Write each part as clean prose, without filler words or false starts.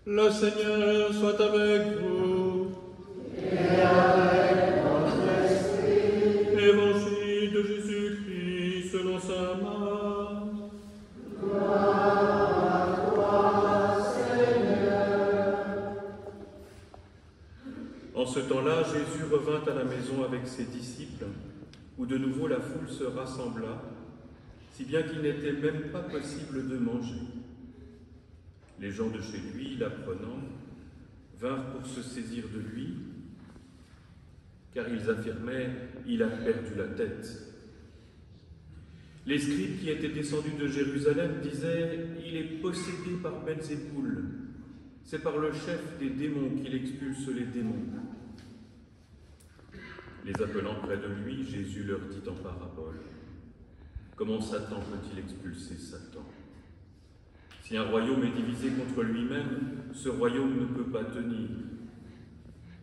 Le Seigneur soit avec vous. Et avec votre esprit. Évangile de Jésus-Christ selon saint Marc. Gloire à toi, Seigneur. En ce temps-là, Jésus revint à la maison avec ses disciples, où de nouveau la foule se rassembla, si bien qu'il n'était même pas possible de manger. Les gens de chez lui, l'apprenant, vinrent pour se saisir de lui, car ils affirmaient « Il a perdu la tête ». Les scribes qui étaient descendus de Jérusalem disaient « Il est possédé par Belzéboul, c'est par le chef des démons qu'il expulse les démons ». Les appelant près de lui, Jésus leur dit en parabole « Comment Satan peut-il expulser Satan ? Si un royaume est divisé contre lui-même, ce royaume ne peut pas tenir.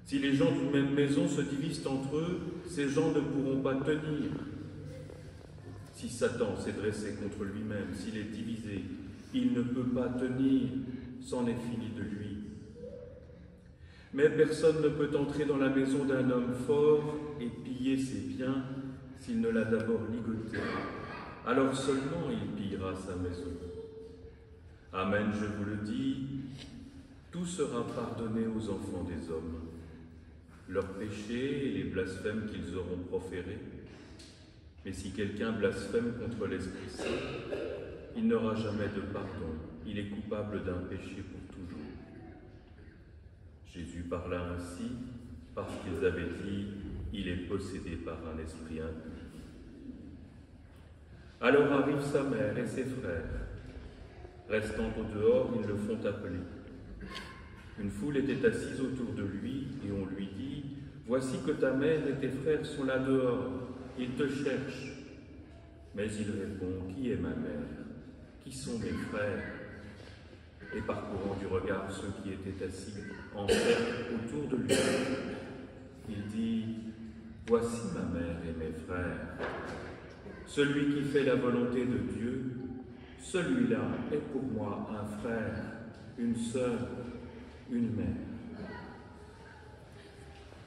Si les gens d'une même maison se divisent entre eux, ces gens ne pourront pas tenir. Si Satan s'est dressé contre lui-même, s'il est divisé, il ne peut pas tenir, c'en est fini de lui. Mais personne ne peut entrer dans la maison d'un homme fort et piller ses biens s'il ne l'a d'abord ligoté. Alors seulement il pillera sa maison. Amen, je vous le dis, tout sera pardonné aux enfants des hommes, leurs péchés et les blasphèmes qu'ils auront proférés. Mais si quelqu'un blasphème contre l'Esprit Saint, il n'aura jamais de pardon, il est coupable d'un péché pour toujours. Jésus parla ainsi parce qu'ils avaient dit « Il est possédé par un esprit impur ». Alors arrivent sa mère et ses frères. Restant au dehors, ils le font appeler. Une foule était assise autour de lui et on lui dit « Voici que ta mère et tes frères sont là dehors, ils te cherchent. » Mais il répond « Qui est ma mère? Qui sont mes frères ?» Et parcourant du regard ceux qui étaient assis en cercle autour de lui, il dit « Voici ma mère et mes frères. Celui qui fait la volonté de Dieu, celui-là est pour moi un frère, une sœur, une mère. »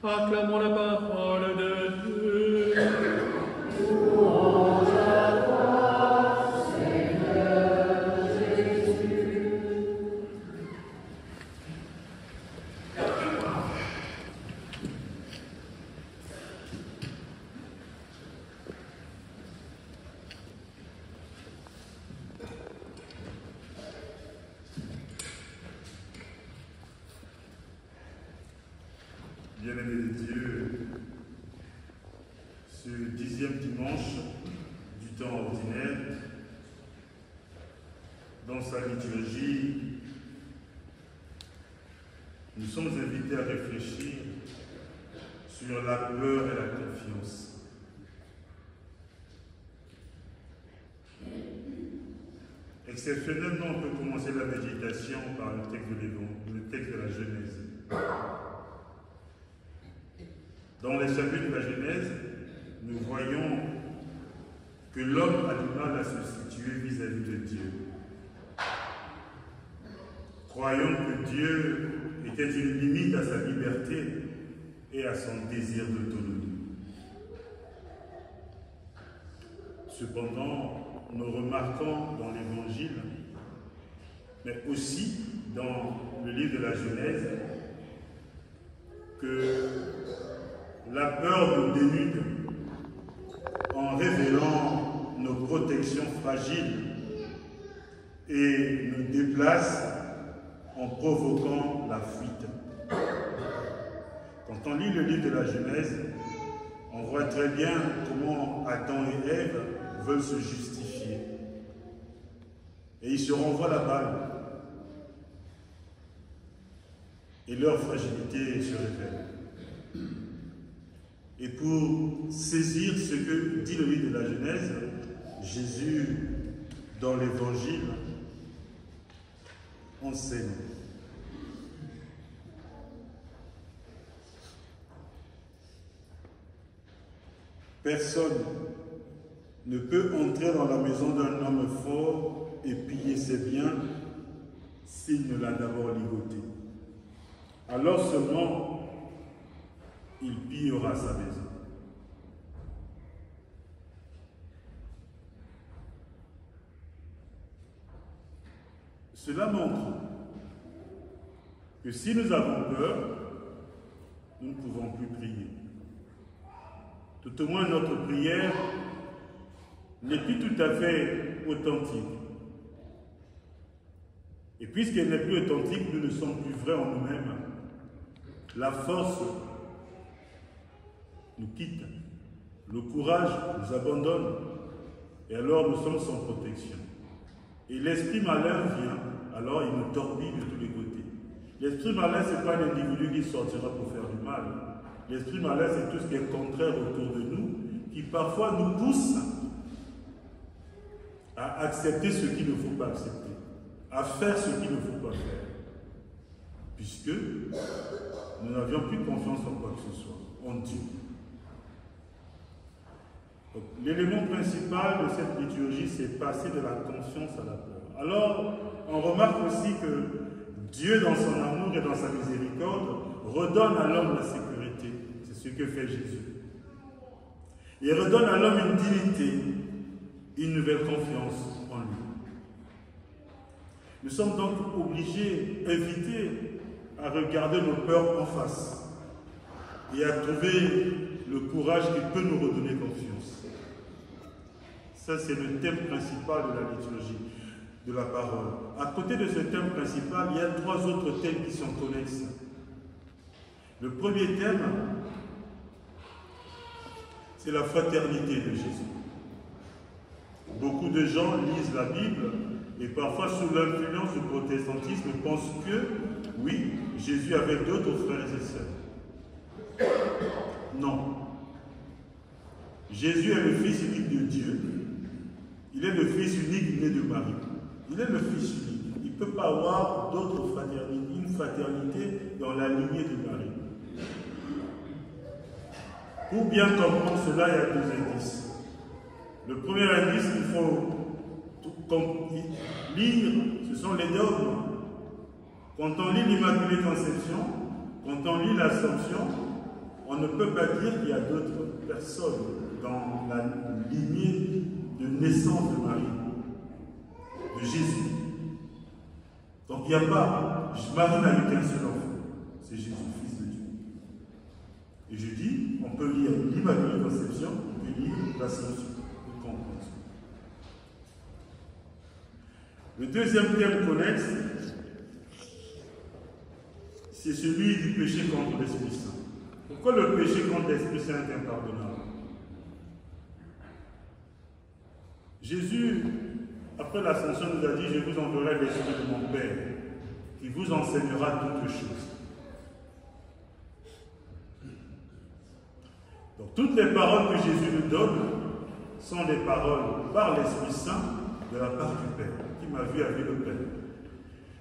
Acclamons la parole de Dieu. Louange à toi, Seigneur Jésus. Bien-aimés de Dieu, ce 10e dimanche du temps ordinaire, dans sa liturgie, nous sommes invités à réfléchir sur la peur et la confiance. Exceptionnellement, on peut commencer la méditation par le texte de la Genèse. Dans les chapitres de la Genèse, nous voyons que l'homme a du mal à se situer vis-à-vis de Dieu. Croyant que Dieu était une limite à sa liberté et à son désir d'autonomie. Cependant, nous remarquons dans l'Évangile, mais aussi dans le livre de la Genèse, que la peur nous dénude en révélant nos protections fragiles et nous déplace en provoquant la fuite. Quand on lit le livre de la Genèse, on voit très bien comment Adam et Ève veulent se justifier. Et ils se renvoient la balle. Et leur fragilité se révèle. Et pour saisir ce que dit le livre de la Genèse, Jésus, dans l'Évangile, enseigne. Personne ne peut entrer dans la maison d'un homme fort et piller ses biens s'il ne l'a d'abord ligoté. Alors seulement, il pillera sa maison. Cela montre que si nous avons peur, nous ne pouvons plus prier. Tout au moins, notre prière n'est plus tout à fait authentique. Et puisqu'elle n'est plus authentique, nous ne sommes plus vrais en nous-mêmes. La force nous quitte, le courage nous abandonne, et alors nous sommes sans protection. Et l'esprit malin vient, alors il nous torpille de tous les côtés. L'esprit malin, ce n'est pas l'individu qui sortira pour faire du mal. L'esprit malin, c'est tout ce qui est contraire autour de nous, qui parfois nous pousse à accepter ce qu'il ne faut pas accepter, à faire ce qu'il ne faut pas faire, puisque nous n'avions plus confiance en quoi que ce soit, en Dieu. L'élément principal de cette liturgie, c'est passer de la confiance à la peur. Alors, on remarque aussi que Dieu, dans son amour et dans sa miséricorde, redonne à l'homme la sécurité. C'est ce que fait Jésus. Il redonne à l'homme une dignité, une nouvelle confiance en lui. Nous sommes donc obligés, invités à regarder nos peurs en face et à trouver le courage qui peut nous redonner confiance. Ça, c'est le thème principal de la liturgie, de la parole. À côté de ce thème principal, il y a 3 autres thèmes qui sont connexes. Le premier thème, c'est la fraternité de Jésus. Beaucoup de gens lisent la Bible et parfois sous l'influence du protestantisme pensent que, oui, Jésus avait d'autres frères et sœurs. Non. Jésus est le Fils unique de Dieu. Il est le Fils unique né de Marie. Il est le Fils unique. Il ne peut pas avoir d'autres fraternités, une fraternité dans la lignée de Marie. Pour bien comprendre cela, il y a 2 indices. Le premier indice qu'il faut lire, ce sont les dogmes. Quand on lit l'Immaculée Conception, quand on lit l'Assomption, on ne peut pas dire qu'il y a d'autres personnes dans la lignée de naissance de Marie, de Jésus. Donc il n'y a pas, Marie n'a eu qu'un seul enfant, c'est Jésus, Fils de Dieu. Et je dis, on peut lire l'Immaculée Conception, on peut lire l'Assomption, pour comprendre. Le deuxième thème connexe, c'est celui du péché contre l'Esprit Saint. Pourquoi le péché contre l'Esprit Saint est impardonnable? Jésus, après l'ascension, nous a dit, je vous enverrai l'Esprit de mon Père, qui vous enseignera toutes choses. Donc toutes les paroles que Jésus nous donne sont des paroles par l'Esprit Saint de la part du Père, qui m'a vu avec le Père.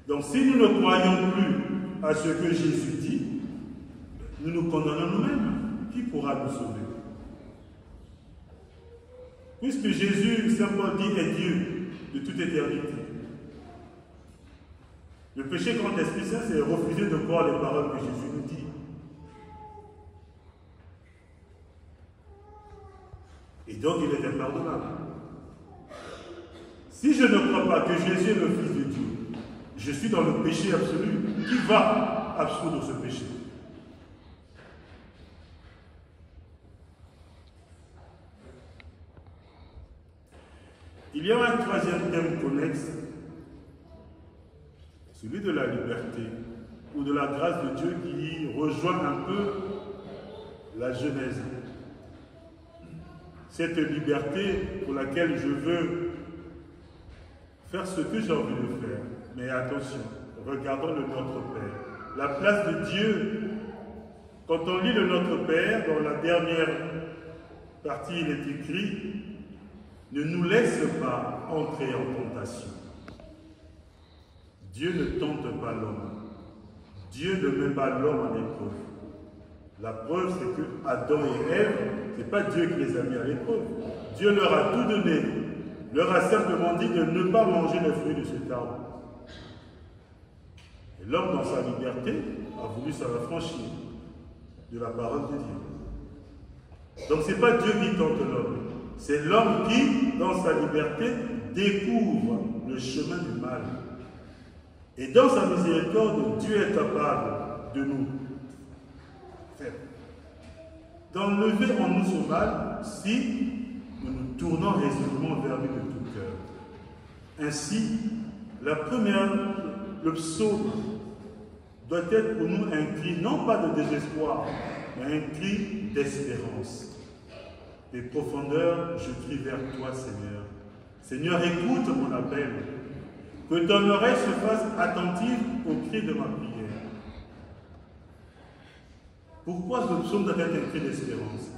Donc si nous ne croyons plus à ce que Jésus dit, nous nous condamnons nous-mêmes. Qui pourra nous sauver? Puisque Jésus, Saint Paul dit, est Dieu de toute éternité. Le péché contre l'Esprit Saint, c'est refuser de croire les paroles que Jésus nous dit. Et donc, il est impardonnable. Si je ne crois pas que Jésus est le Fils de Dieu, je suis dans le péché absolu. Qui va absoudre ce péché? Il y a un troisième thème connexe, celui de la liberté, ou de la grâce de Dieu qui rejoint un peu la Genèse. Cette liberté pour laquelle je veux faire ce que j'ai envie de faire. Mais attention, regardons le Notre Père. La place de Dieu, quand on lit le Notre Père, dans la dernière partie, il est écrit: ne nous laisse pas entrer en tentation. Dieu ne tente pas l'homme. Dieu ne met pas l'homme en épreuve. La preuve, c'est que Adam et Ève, ce n'est pas Dieu qui les a mis à l'épreuve. Dieu leur a tout donné. Leur a simplement dit de ne pas manger les fruits de cet arbre. Et l'homme, dans sa liberté, a voulu s'en affranchir de la parole de Dieu. Donc ce n'est pas Dieu qui tente l'homme, c'est l'homme qui, dans sa liberté, découvre le chemin du mal. Et dans sa miséricorde, Dieu est capable de nous faire, d'enlever en nous ce mal si nous nous tournons résolument vers lui de tout cœur. Ainsi, le psaume doit être pour nous un cri, non pas de désespoir, mais un cri d'espérance. Des profondeurs, je crie vers toi, Seigneur. Seigneur, écoute mon appel. Que ton oreille se fasse attentive au cri de ma prière. Pourquoi ce psaume doit être un cri d'espérance?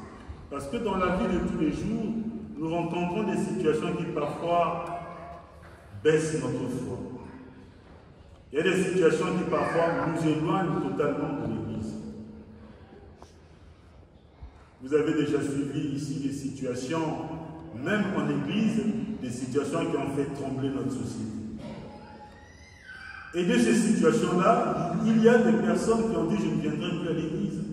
Parce que dans la vie de tous les jours, nous rencontrons des situations qui parfois baissent notre foi. Il y a des situations qui parfois nous éloignent totalement de l'Église. Vous avez déjà suivi ici des situations, même en Église, des situations qui ont fait trembler notre société. Et de ces situations-là, il y a des personnes qui ont dit « je ne viendrai plus à l'Église ».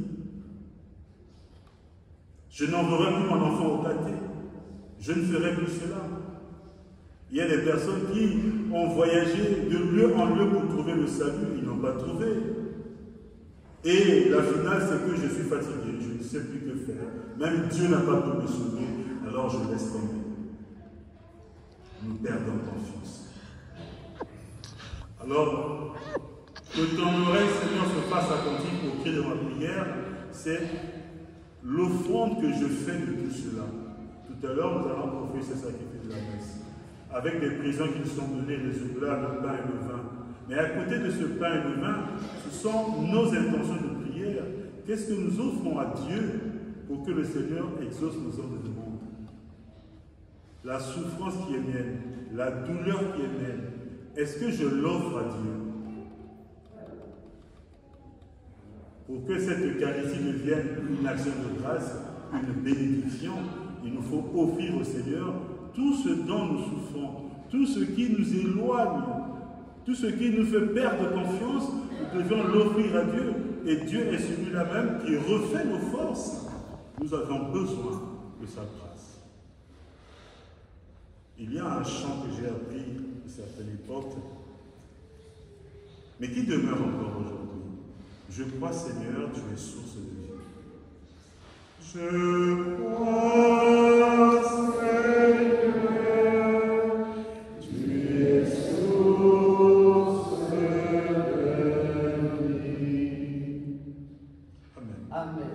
Je n'enverrai plus mon enfant au caté. Je ne ferai plus cela. Il y a des personnes qui ont voyagé de lieu en lieu pour trouver le salut. Ils n'ont pas trouvé. Et la finale, c'est que je suis fatigué. Je ne sais plus que faire. Même Dieu n'a pas pu me sauver. Alors je laisse tomber. Nous perdons confiance. Alors, que ton oreille, Seigneur, se fasse attentive au cri de ma prière, c'est l'offrande que je fais de tout cela. Tout à l'heure, nous allons offrir ce sacrifice de la messe, avec des présents qui nous sont donnés, les oblats, le pain et le vin. Mais à côté de ce pain et le vin, ce sont nos intentions de prière. Qu'est-ce que nous offrons à Dieu pour que le Seigneur exauce nos ordres de demande? La souffrance qui est mienne, la douleur qui est mienne, est-ce que je l'offre à Dieu? Pour que cette Eucharistie devienne une action de grâce, une bénédiction, il nous faut offrir au Seigneur tout ce dont nous souffrons, tout ce qui nous éloigne, tout ce qui nous fait perdre confiance, nous devons l'offrir à Dieu. Et Dieu est celui-là même qui refait nos forces. Nous avons besoin de sa grâce. Il y a un chant que j'ai appris à certaines époques, mais qui demeure encore aujourd'hui. Je crois, Seigneur, tu es source de vie. Je crois, Seigneur, tu es source de vie. Amen. Amen.